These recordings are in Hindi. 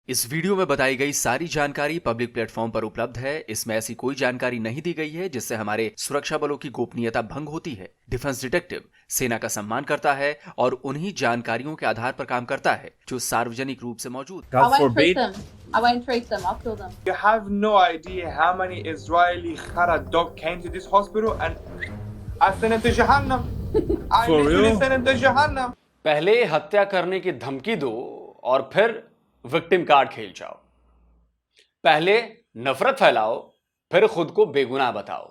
इस वीडियो में बताई गई सारी जानकारी पब्लिक प्लेटफॉर्म पर उपलब्ध है। इसमें ऐसी कोई जानकारी नहीं दी गई है जिससे हमारे सुरक्षा बलों की गोपनीयता भंग होती है। डिफेंस डिटेक्टिव सेना का सम्मान करता है और उन्हीं जानकारियों के आधार पर काम करता है जो सार्वजनिक रूप से मौजूद। I won't treat them. I won't treat them. I'll kill them. You have no idea how many Israeli Khara dog came to this hospital and I sent him to Jahannam. I literally sent him to Jahannam. पहले हत्या करने की धमकी दो और फिर विक्टिम कार्ड खेल जाओ। पहले नफरत फैलाओ, फिर खुद को बेगुनाह बताओ।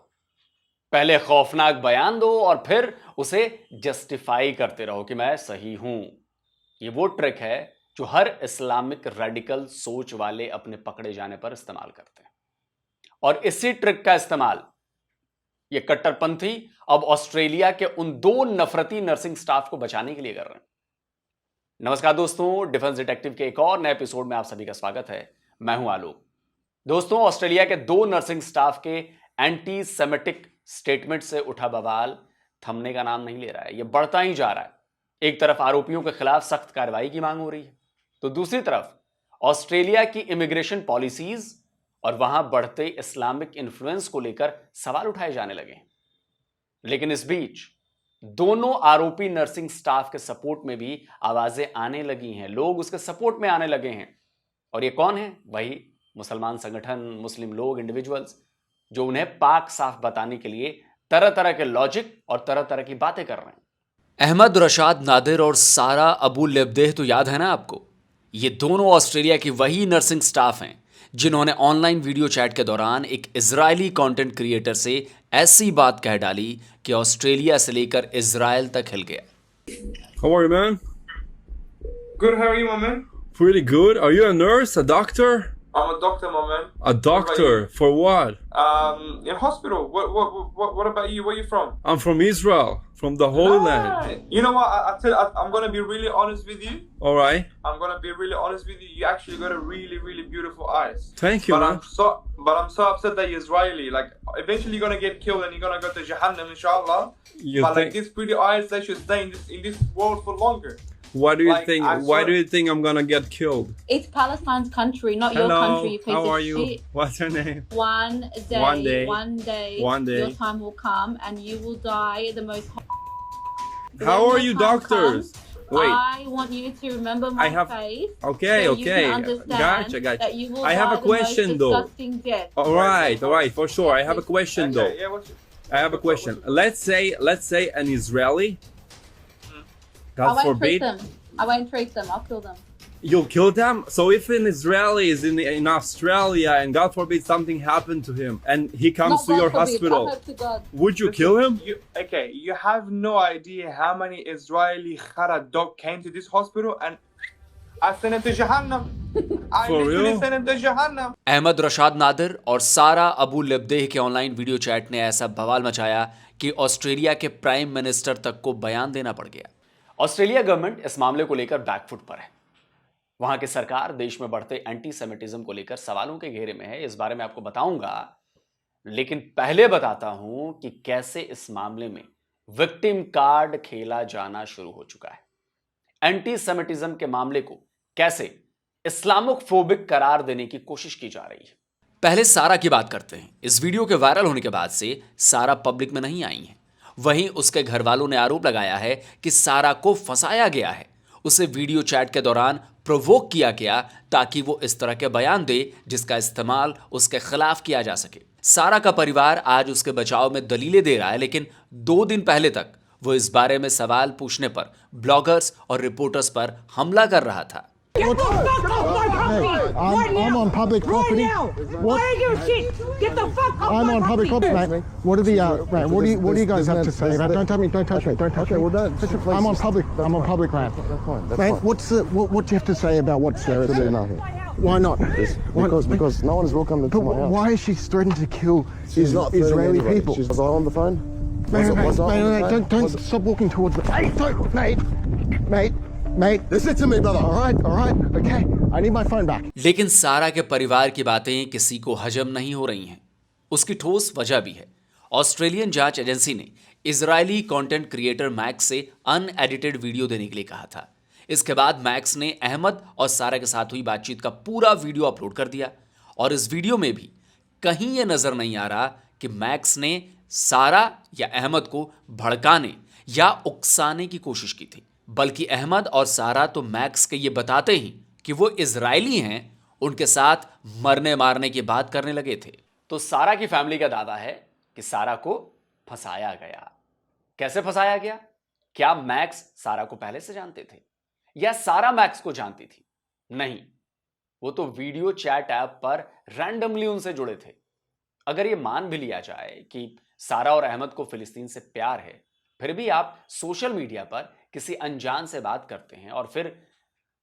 पहले खौफनाक बयान दो और फिर उसे जस्टिफाई करते रहो कि मैं सही हूं। ये वो ट्रिक है जो हर इस्लामिक रेडिकल सोच वाले अपने पकड़े जाने पर इस्तेमाल करते हैं। और इसी ट्रिक का इस्तेमाल ये कट्टरपंथी अब ऑस्ट्रेलिया के उन 2 नफरती नर्सिंग स्टाफ को बचाने के लिए कर रहे हैं। नमस्कार दोस्तों, डिफेंस डिटेक्टिव के एक और नए एपिसोड में आप सभी का स्वागत है। मैं हूं आलोक। दोस्तों, ऑस्ट्रेलिया के 2 नर्सिंग स्टाफ के एंटी सेमेटिक स्टेटमेंट से उठा बवाल थमने का नाम नहीं ले रहा है। यह बढ़ता ही जा रहा है। एक तरफ आरोपियों के खिलाफ सख्त कार्रवाई की मांग हो रही है, तो दूसरी तरफ ऑस्ट्रेलिया की इमिग्रेशन पॉलिसीज और वहां बढ़ते इस्लामिक इन्फ्लुएंस को लेकर सवाल उठाए जाने लगे हैं। लेकिन इस बीच दोनों आरोपी नर्सिंग स्टाफ के सपोर्ट में भी आवाजें आने लगी हैं। लोग उसके सपोर्ट में आने लगे हैं। और ये कौन है? वही मुसलमान संगठन, मुस्लिम लोग, इंडिविजुअल्स जो उन्हें पाक साफ बताने के लिए तरह तरह के लॉजिक और तरह तरह की बातें कर रहे हैं। अहमद रशाद नादिर और सारा अबू लेब्देह तो याद है ना आपको? ये दोनों ऑस्ट्रेलिया की वही नर्सिंग स्टाफ हैं जिन्होंने ऑनलाइन वीडियो चैट के दौरान एक इजरायली कंटेंट क्रिएटर से ऐसी बात कह डाली कि ऑस्ट्रेलिया से लेकर इजराइल तक हिल गया। How are you, man? Good, how are you, my man? Pretty good. Are you a nurse, a doctor? I'm a doctor, my man. A doctor for what? In hospital. What about you? Where you from? I'm from Israel, from the Holy Land. You know what? I'm gonna be really honest with you. All right. I'm gonna be really honest with you. You actually got a really, really beautiful eyes. Thank you, But man. I'm so upset that you're Israeli. Like, eventually you're gonna get killed and you're gonna go to Jahannam, inshallah. You but like think? these pretty eyes, they should stay in this world for longer. Why do you Like, think? I Why saw- do you think I'm gonna get killed? It's Palestine's country, not your Hello. country, you piece How of are you? shit. What's your name? One day, One day. one day, your time will come and you will die the most. How When are your you time doctors? comes, Wait. I want you to remember my I have- face. Okay, so you okay. can understand Gotcha. That you will I have die a question the though. most disgusting death. All right, for sure. I have a question though. Okay, yeah, what's I have a question. Let's say an Israeli. I God won't treat forbid. them. I won't treat them. I'll kill them. You'll kill them? So if an Israeli is in Australia and God forbid something happened to him and he comes Not to God your forbid, hospital, I hope to God. would you kill him? You have no idea how many Israeli Khara dog came to this hospital and I sent him to Jahannam. I For literally real? sent him to Jahannam. Ahmad Rashad Nadir और सारा अबू लेब्देह के ऑनलाइन वीडियो चैट ने ऐसा बवाल मचाया कि ऑस्ट्रेलिया के प्राइम मिनिस्टर तक को बयान देना पड़ गया। ऑस्ट्रेलिया गवर्नमेंट इस मामले को लेकर बैकफुट पर है। वहां की सरकार देश में बढ़ते एंटी सेमिटिज्म को लेकर सवालों के घेरे में है। इस बारे में आपको बताऊंगा, लेकिन पहले बताता हूं कि कैसे इस मामले में विक्टिम कार्ड खेला जाना शुरू हो चुका है। एंटी सेमिटिज्म के मामले को कैसे इस्लामोफोबिक करार देने की कोशिश की जा रही है। पहले सारा की बात करते हैं। इस वीडियो के वायरल होने के बाद से सारा पब्लिक में नहीं आई है। वहीं उसके घर वालों ने आरोप लगाया है कि सारा को फंसाया गया है। उसे वीडियो चैट के दौरान प्रोवोक किया गया ताकि वो इस तरह के बयान दे जिसका इस्तेमाल उसके खिलाफ किया जा सके। सारा का परिवार आज उसके बचाव में दलीलें दे रहा है, लेकिन 2 दिन पहले तक वो इस बारे में सवाल पूछने पर ब्लॉगर्स और रिपोर्टर्स पर हमला कर रहा था। Get the fuck off my property! I'm on public property. Right now! Why are you shit? Get the fuck off I'm my on public property, mate. What are the mate? What do you guys have to say about? Don't touch me! Don't touch me! Don't touch me! well, that's I'm on public. I'm on public land. That's fine. That's Mate, what do you have to say about what's there? Absolutely nothing. Why not? Because no one is welcome to But my house. why is she threatening to kill She's not threatening Israeli anybody. people? Was I on the phone? Mate, Was I on the phone? don't stop walking towards the. Hey, don't, mate. Listen to me, brother. All right, okay. I need my phone back. लेकिन सारा के परिवार की बातें किसी को हजम नहीं हो रही हैं। उसकी ठोस वजह भी है। ऑस्ट्रेलियन जांच एजेंसी ने इजरायली कंटेंट क्रिएटर मैक्स से अनएडिटेड वीडियो देने के लिए कहा था। इसके बाद मैक्स ने अहमद और सारा के साथ हुई बातचीत का पूरा वीडियो अपलोड कर दिया और इस वीडियो में भी कहीं यह नजर नहीं आ रहा कि मैक्स ने सारा या अहमद को भड़काने या उकसाने की कोशिश की थी, बल्कि अहमद और सारा तो मैक्स के ये बताते ही कि वो इजरायली हैं, उनके साथ मरने मारने की बात करने लगे थे। तो सारा की फैमिली का दावा है कि सारा को फंसाया गया। कैसे फंसाया गया? क्या मैक्स सारा को पहले से जानते थे या सारा मैक्स को जानती थी? नहीं, वो तो वीडियो चैट ऐप पर रैंडमली उनसे जुड़े थे। अगर ये मान भी लिया जाए कि सारा और अहमद को फिलिस्तीन से प्यार है, फिर भी आप सोशल मीडिया पर किसी अनजान से बात करते हैं और फिर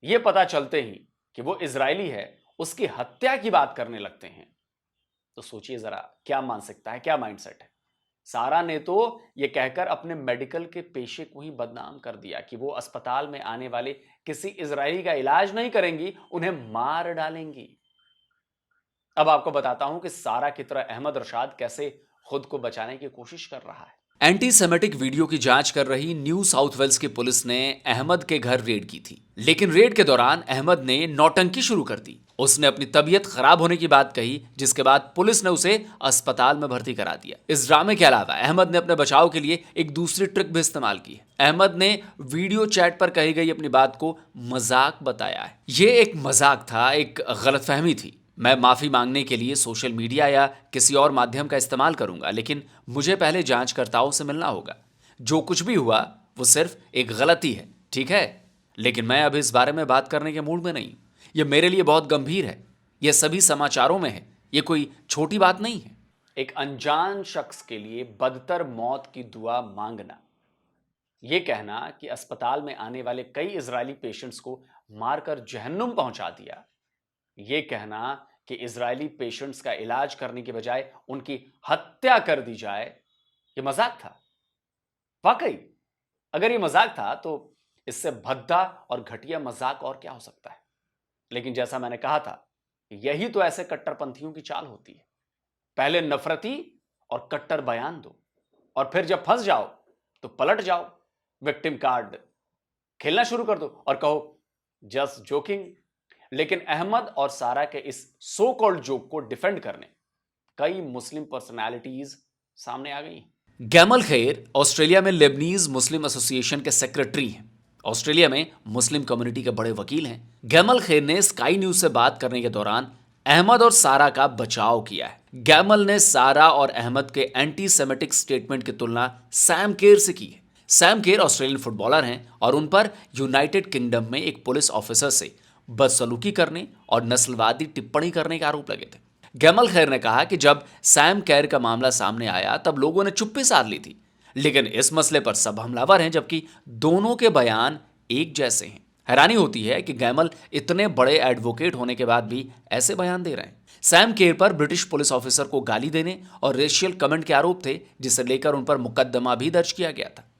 यह पता चलते ही कि वो इजरायली है, उसकी हत्या की बात करने लगते हैं, तो सोचिए जरा क्या मानसिकता है, क्या माइंडसेट है। सारा ने तो यह कहकर अपने मेडिकल के पेशे को ही बदनाम कर दिया कि वो अस्पताल में आने वाले किसी इजरायली का इलाज नहीं करेंगी, उन्हें मार डालेंगी। अब आपको बताता हूं कि सारा की तरह अहमद रशाद कैसे खुद को बचाने की कोशिश कर रहा है। एंटी सेमेटिक वीडियो की जांच कर रही न्यू साउथ वेल्स की पुलिस ने अहमद के घर रेड की थी, लेकिन रेड के दौरान अहमद ने नौटंकी शुरू कर दी। उसने अपनी तबीयत खराब होने की बात कही, जिसके बाद पुलिस ने उसे अस्पताल में भर्ती करा दिया। इस ड्रामे के अलावा अहमद ने अपने बचाव के लिए एक दूसरी ट्रिक भी इस्तेमाल की है। अहमद ने वीडियो चैट पर कही गई अपनी बात को मजाक बताया है। ये एक मजाक था, एक गलतफहमी थी। मैं माफी मांगने के लिए सोशल मीडिया या किसी और माध्यम का इस्तेमाल करूंगा, लेकिन मुझे पहले जांचकर्ताओं से मिलना होगा। जो कुछ भी हुआ वो सिर्फ एक गलती है, ठीक है? लेकिन मैं अब इस बारे में बात करने के मूड में नहीं। यह मेरे लिए बहुत गंभीर है, यह सभी समाचारों में है, यह कोई छोटी बात नहीं है। एक अनजान शख्स के लिए बदतर मौत की दुआ मांगना, यह कहना कि अस्पताल में आने वाले कई इजरायली पेशेंट्स को मारकर जहन्नुम पहुंचा दिया, यह कहना कि इजरायली पेशेंट्स का इलाज करने के बजाय उनकी हत्या कर दी जाए, यह मजाक था। वाकई अगर यह मजाक था तो इससे भद्दा और घटिया मजाक और क्या हो सकता है। लेकिन जैसा मैंने कहा था, यही तो ऐसे कट्टरपंथियों की चाल होती है। पहले नफरती और कट्टर बयान दो और फिर जब फंस जाओ तो पलट जाओ, विक्टिम कार्ड खेलना शुरू कर दो और कहो जस्ट जोकिंग। लेकिन अहमद और सारा के इस सो कॉल्ड जोक को डिफेंड करने कई मुस्लिम पर्सनालिटीज सामने आ गई। गैमल खैर ऑस्ट्रेलिया में लेबनीज मुस्लिम एसोसिएशन के सेक्रेटरी हैं। ऑस्ट्रेलिया में मुस्लिम कम्युनिटी के बड़े वकील हैं। गैमल खैर ने स्काई न्यूज से बात करने के दौरान अहमद और सारा का बचाव किया है। गैमल ने सारा और अहमद के एंटी सेमेटिक स्टेटमेंट की तुलना सैम केर से की है। सैम केर ऑस्ट्रेलियन फुटबॉलर हैं और उन पर यूनाइटेड किंगडम में एक पुलिस ऑफिसर से बदसलूकी करने और नस्लवादी टिप्पणी करने के आरोप लगे थे। गैमल खैर ने कहा कि जब सैम कैर का मामला सामने आया तब लोगों ने चुप्पी साध ली थी, लेकिन इस मसले पर सब हमलावर हैं, जबकि दोनों के बयान एक जैसे हैं। हैरानी होती है कि गैमल इतने बड़े एडवोकेट होने के बाद भी ऐसे बयान दे रहे हैं। सैम केर पर ब्रिटिश पुलिस ऑफिसर को गाली देने और रेशियल कमेंट के आरोप थे, जिसे लेकर उन पर मुकदमा भी दर्ज किया गया था।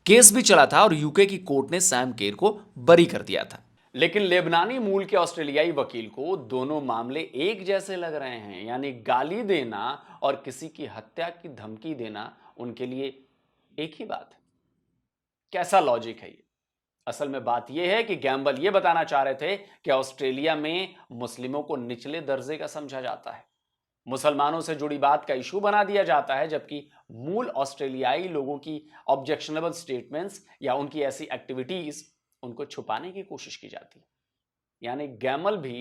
केस भी चला था और यूके की कोर्ट ने सैम केर को बरी कर दिया था। लेकिन लेबनानी मूल के ऑस्ट्रेलियाई वकील को दोनों मामले एक जैसे लग रहे हैं, यानी गाली देना और किसी की हत्या की धमकी देना उनके लिए एक ही बात है। कैसा लॉजिक है ये? असल में बात यह है कि गैम्बल ये बताना चाह रहे थे कि ऑस्ट्रेलिया में मुस्लिमों को निचले दर्जे का समझा जाता है, मुसलमानों से जुड़ी बात का इशू बना दिया जाता है, जबकि मूल ऑस्ट्रेलियाई लोगों की ऑब्जेक्शनेबल स्टेटमेंट्स या उनकी ऐसी एक्टिविटीज उनको छुपाने की कोशिश की जाती है। यानी गैमल भी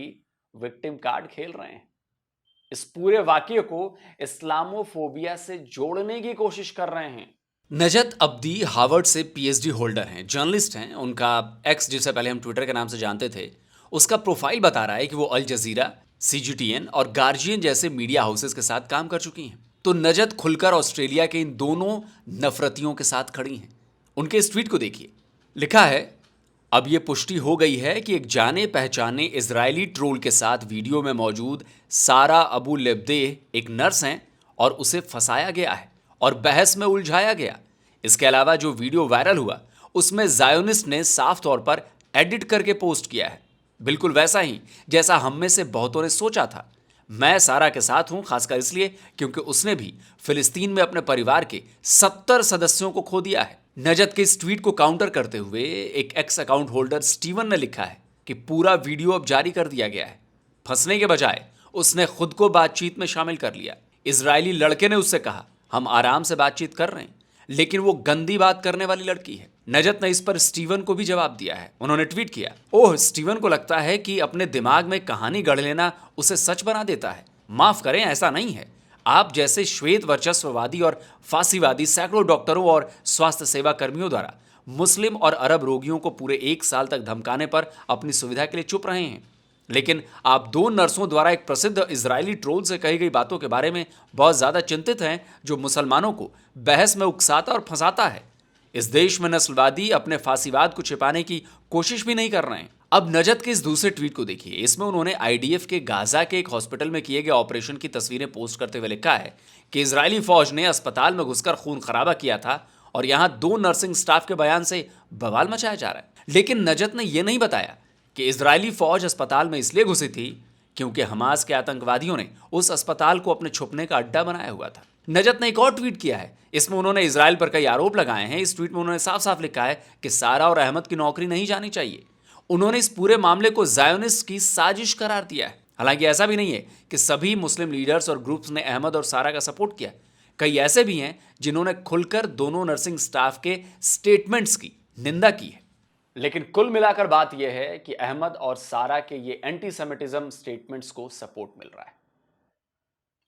विक्टिम कार्ड खेल रहे हैं। इस पूरे वाकये को इस्लामोफोबिया से जोड़ने की कोशिश कर रहे हैं। नजत अब्दी हार्वर्ड से पीएचडी होल्डर हैं, जर्नलिस्ट हैं। उनका एक्स, जिसे पहले हम ट्विटर के नाम से जानते थे, उसका प्रोफाइल बता रहा है कि वो अल जजीरा, CGTN और गार्जियन जैसे मीडिया हाउसेस के साथ काम कर चुकी हैं। तो नजत खुलकर ऑस्ट्रेलिया के इन दोनों नफरतियों के साथ खड़ी हैं। उनके इस ट्वीट को देखिए। लिखा है, अब यह पुष्टि हो गई है कि एक जाने पहचाने इजरायली ट्रोल के साथ वीडियो में मौजूद सारा अबू लेब्देह एक नर्स हैं और उसे फंसाया गया है और बहस में उलझाया गया। इसके अलावा जो वीडियो वायरल हुआ उसमें ज़ायोनिस्ट ने साफ तौर पर एडिट करके पोस्ट किया है, बिल्कुल वैसा ही जैसा हम में से बहुतों ने सोचा था। मैं सारा के साथ हूं, खासकर इसलिए क्योंकि उसने भी फिलिस्तीन में अपने परिवार के 70 सदस्यों को खो दिया है। नजत के इस ट्वीट को काउंटर करते हुए एक एक्स अकाउंट होल्डर स्टीवन ने लिखा है कि पूरा वीडियो अब जारी कर दिया गया है। फंसने के बजाय उसने खुद को बातचीत में शामिल कर लिया। इजरायली लड़के ने उससे कहा, हम आराम से बातचीत कर रहे हैं, लेकिन वो गंदी बात करने वाली लड़की है। नजत ने इस पर स्टीवन को भी जवाब दिया है। उन्होंने ट्वीट किया, ओह, स्टीवन को लगता है कि अपने दिमाग में कहानी गढ़ लेना उसे सच बना देता है। माफ करें, ऐसा नहीं है। आप जैसे श्वेत वर्चस्ववादी और फांसीवादी सैकड़ों डॉक्टरों और स्वास्थ्य सेवा कर्मियों द्वारा मुस्लिम और अरब रोगियों को पूरे 1 साल तक धमकाने पर अपनी सुविधा के लिए चुप रहे हैं। लेकिन आप 2 नर्सों द्वारा एक प्रसिद्ध इजरायली ट्रोल से कही गई बातों के बारे में बहुत ज्यादा चिंतित हैं, जो मुसलमानों को बहस में उकसाता और फंसाता है। इस देश में नस्लवादी अपने फांसीवाद को छिपाने की कोशिश भी नहीं कर रहे हैं। अब नजत के इस दूसरे ट्वीट को देखिए। इसमें उन्होंने आईडीएफ के गाजा के एक हॉस्पिटल में किए गए ऑपरेशन की तस्वीरें पोस्ट करते हुए लिखा है कि इजरायली फौज ने अस्पताल में घुसकर खून खराबा किया था और यहां 2 नर्सिंग स्टाफ के बयान से बवाल मचाया जा रहा है। लेकिन नजत ने यह नहीं बताया कि इजरायली फौज अस्पताल में इसलिए घुसी थी क्योंकि हमास के आतंकवादियों ने उस अस्पताल को अपने छुपने का अड्डा बनाया हुआ था। नजत ने एक और ट्वीट किया है। इसमें उन्होंने इजराइल पर कई आरोप लगाए हैं। इस ट्वीट में उन्होंने साफ साफ लिखा है कि सारा और अहमद की नौकरी नहीं जानी चाहिए। उन्होंने इस पूरे मामले को ज़ायोनिस्ट की साजिश करार दिया है। हालांकि ऐसा भी नहीं है कि सभी मुस्लिम लीडर्स और ग्रुप्स ने अहमद और सारा का सपोर्ट किया। कई ऐसे भी हैं जिन्होंने खुलकर दोनों नर्सिंग स्टाफ के स्टेटमेंट्स की निंदा की है। लेकिन कुल मिलाकर बात यह है कि अहमद और सारा के ये एंटीसेमिटिज्म स्टेटमेंट्स को सपोर्ट मिल रहा है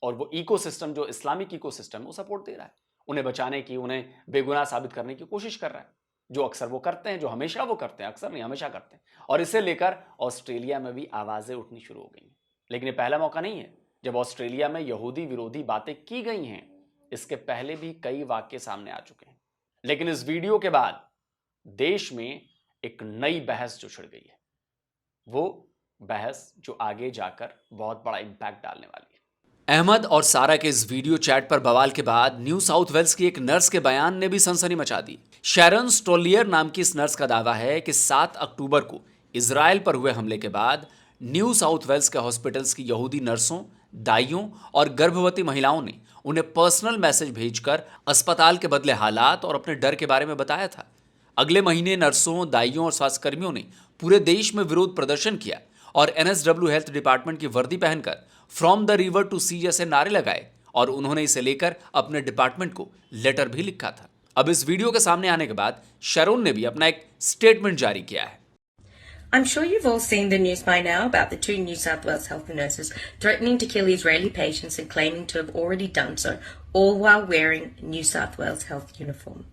और वो इकोसिस्टम, जो इस्लामिक इकोसिस्टम, वो सपोर्ट दे रहा है। उन्हें बचाने की, उन्हें बेगुनाह साबित करने की कोशिश कर रहा है, जो अक्सर वो करते हैं, जो हमेशा वो करते हैं, अक्सर नहीं हमेशा करते हैं। और इसे लेकर ऑस्ट्रेलिया में भी आवाजें उठनी शुरू हो गई हैं। लेकिन ये पहला मौका नहीं है जब ऑस्ट्रेलिया में यहूदी विरोधी बातें की गई हैं। इसके पहले भी कई वाक्य सामने आ चुके हैं। लेकिन इस वीडियो के बाद देश में एक नई बहस जो छिड़ गई है, वो बहस जो आगे जाकर बहुत बड़ा इंपैक्ट डालने वाली है। अहमद और सारा के इस वीडियो चैट पर बवाल के बाद न्यू साउथ वेल्स की एक नर्स के बयान ने भी सनसनी मचा दी। शैरन स्टोलियर नाम की इस नर्स का दावा है कि 7 अक्टूबर को इजराइल पर हुए हमले के बाद न्यू साउथ वेल्स के हॉस्पिटल्स की यहूदी नर्सों, दाइयों और गर्भवती महिलाओं ने उन्हें पर्सनल मैसेज भेजकर अस्पताल के बदले हालात और अपने डर के बारे में बताया था। अगले महीने नर्सों, दाइयों और स्वास्थ्यकर्मियों ने पूरे देश में विरोध प्रदर्शन किया और एनएसडब्ल्यू हेल्थ डिपार्टमेंट की वर्दी पहनकर फ्रॉम द रिवर टू सी जैसे नारे लगाए और उन्होंने इसे लेकर अपने डिपार्टमेंट को लेटर भी लिखा था। अब इस वीडियो के सामने आने के बाद शैरोन ने भी अपना एक स्टेटमेंट जारी किया है। I'm sure you've all seen the news by now about the 2 New South Wales health nurses threatening to kill Israeli patients and claiming to have already done so, all while wearing New South Wales health uniform.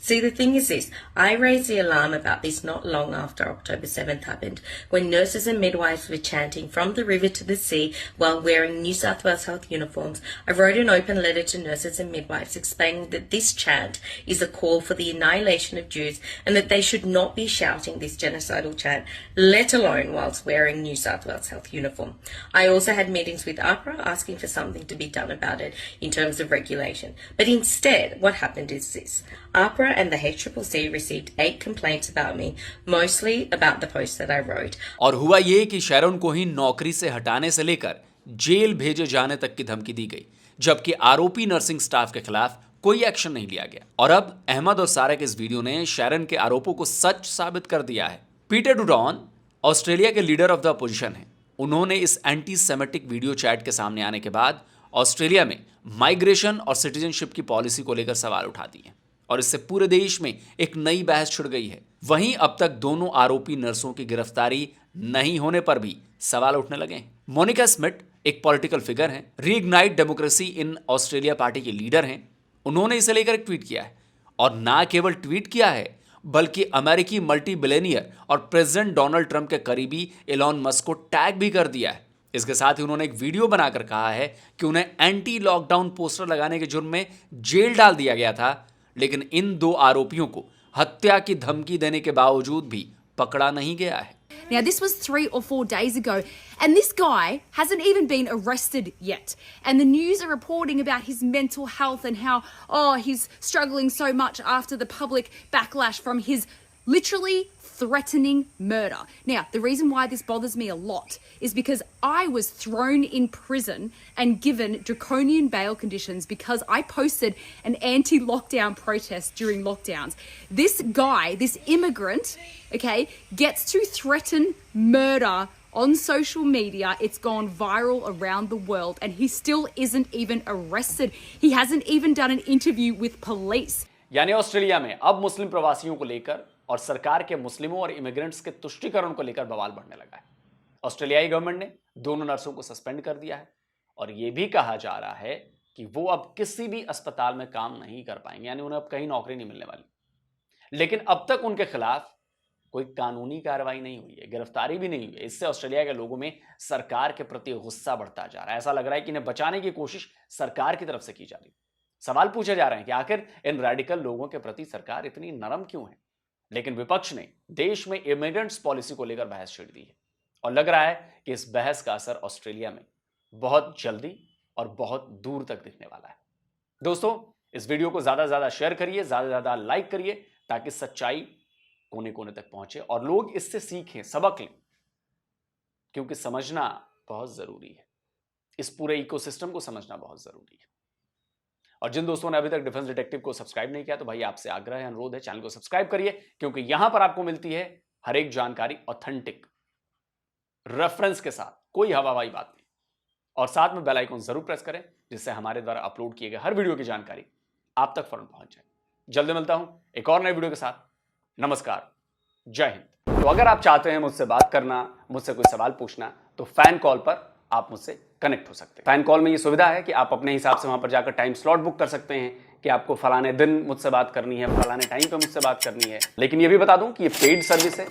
See, the thing is this, I raised the alarm about this not long after October 7th happened, when nurses and midwives were chanting from the river to the sea while wearing New South Wales health uniforms. I wrote an open letter to nurses and midwives explaining that this chant is a call for the annihilation of Jews and that they should not be shouting this genocidal chant, let alone whilst wearing New South Wales health uniform. I also had meetings with AHPRA asking for something to be done about it in terms of regulation. But instead, what happened is this. AHPRA and the HCCC received 8 complaints about me, mostly about the post that I wrote. और हुआ ये कि शैरोन को ही नौकरी से हटाने से लेकर जेल भेजे जाने तक की धमकी दी गई, जबकि आरोपी नर्सिंग स्टाफ के खिलाफ कोई एक्शन नहीं लिया गया। और अब अहमद और सारा के इस वीडियो ने शैरन के आरोपों को सच साबित कर दिया है। पीटर डूटॉन ऑस्ट्रेलिया के लीडर ऑफ द अपोजिशन हैं। उन्होंने इस एंटी सेमेटिक वीडियो चैट के सामने आने के बाद ऑस्ट्रेलिया में माइग्रेशन और सिटीजनशिप की पॉलिसी को लेकर सवाल उठा दिए और इससे पूरे देश में एक नई बहस छिड़ गई है। वहीं अब तक दोनों आरोपी नर्सों की गिरफ्तारी नहीं होने पर भी सवाल उठने लगे हैं। मोनिका स्मिथ एक पॉलिटिकल फिगर हैं, reignite democracy in Australia party के लीडर हैं। उन्होंने इसे लेकर एक ट्वीट किया है और ना केवल ट्वीट किया है बल्कि अमेरिकी मल्टी बिलियनियर और प्रेसिडेंट डोनाल्ड ट्रंप के करीबी एलॉन मस्क को टैग भी कर दिया है। इसके साथ ही उन्होंने एक वीडियो बनाकर कहा है कि उन्हें एंटी लॉकडाउन पोस्टर लगाने के जुर्म में जेल डाल दिया गया था, लेकिन इन 2 आरोपियों को हत्या की धमकी देने के बावजूद भी पकड़ा नहीं गया है। Now, this was 3 or 4 days ago, and this guy hasn't even been arrested yet. And the news are reporting about his mental health and how, he's struggling so much after the public backlash from his literally threatening murder. Now, the reason why this bothers me a lot is because I was thrown in prison and given draconian bail conditions because I posted an anti-lockdown protest during lockdowns. This guy, this immigrant, okay, gets to threaten murder on social media. It's gone viral around the world and he still isn't even arrested. He hasn't even done an interview with police. यानी ऑस्ट्रेलिया में अब मुस्लिम प्रवासियों को लेकर और सरकार के मुस्लिमों और इमिग्रेंट्स के तुष्टीकरण को लेकर बवाल बढ़ने लगा है। ऑस्ट्रेलियाई गवर्नमेंट ने दोनों नर्सों को सस्पेंड कर दिया है और यह भी कहा जा रहा है कि वो अब किसी भी अस्पताल में काम नहीं कर पाएंगे, यानी उन्हें अब कहीं नौकरी नहीं मिलने वाली। लेकिन अब तक उनके खिलाफ कोई कानूनी कार्रवाई नहीं हुई है, गिरफ्तारी भी नहीं हुई है। इससे ऑस्ट्रेलिया के लोगों में सरकार के प्रति गुस्सा बढ़ता जा रहा है। ऐसा लग रहा है कि इन्हें बचाने की कोशिश सरकार की तरफ से की जा रही है। सवाल पूछे जा रहे हैं कि आखिर इन रेडिकल लोगों के प्रति सरकार इतनी नरम क्यों है। लेकिन विपक्ष ने देश में इमिग्रेंट्स पॉलिसी को लेकर बहस छेड़ दी है और लग रहा है कि इस बहस का असर ऑस्ट्रेलिया में बहुत जल्दी और बहुत दूर तक दिखने वाला है। दोस्तों, इस वीडियो को ज्यादा से ज्यादा शेयर करिए, ज्यादा से ज्यादा लाइक करिए ताकि सच्चाई कोने कोने तक पहुंचे और लोग इससे सीखें, सबक लें, क्योंकि समझना बहुत जरूरी है। इस पूरे इकोसिस्टम को समझना बहुत जरूरी है। और जिन दोस्तों ने अभी तक डिफेंस डिटेक्टिव को सब्सक्राइब नहीं किया तो भाई आपसे आग्रह है, अनुरोध है, चैनल को सब्सक्राइब करिए, क्योंकि यहां पर आपको मिलती है हर एक जानकारी ऑथेंटिक रेफरेंस के साथ, कोई हवाबाई बात नहीं। और साथ में बेल आइकन जरूर प्रेस करें जिससे हमारे द्वारा अपलोड किए गए हर वीडियो की जानकारी आप तक फौरन पहुंच जाए। जल्दी मिलता हूं एक और नए वीडियो के साथ। नमस्कार, जय हिंद। तो अगर आप चाहते हैं मुझसे बात करना, मुझसे कोई सवाल पूछना, तो फैन कॉल पर आप मुझसे कनेक्ट हो सकते हैं। फैन कॉल में ये सुविधा है कि आप अपने हिसाब से वहां पर जाकर टाइम स्लॉट बुक कर सकते हैं कि आपको फलाने दिन मुझसे बात करनी है, फलाने टाइम पे मुझसे बात करनी है। लेकिन ये भी बता दूं कि ये पेड सर्विस है,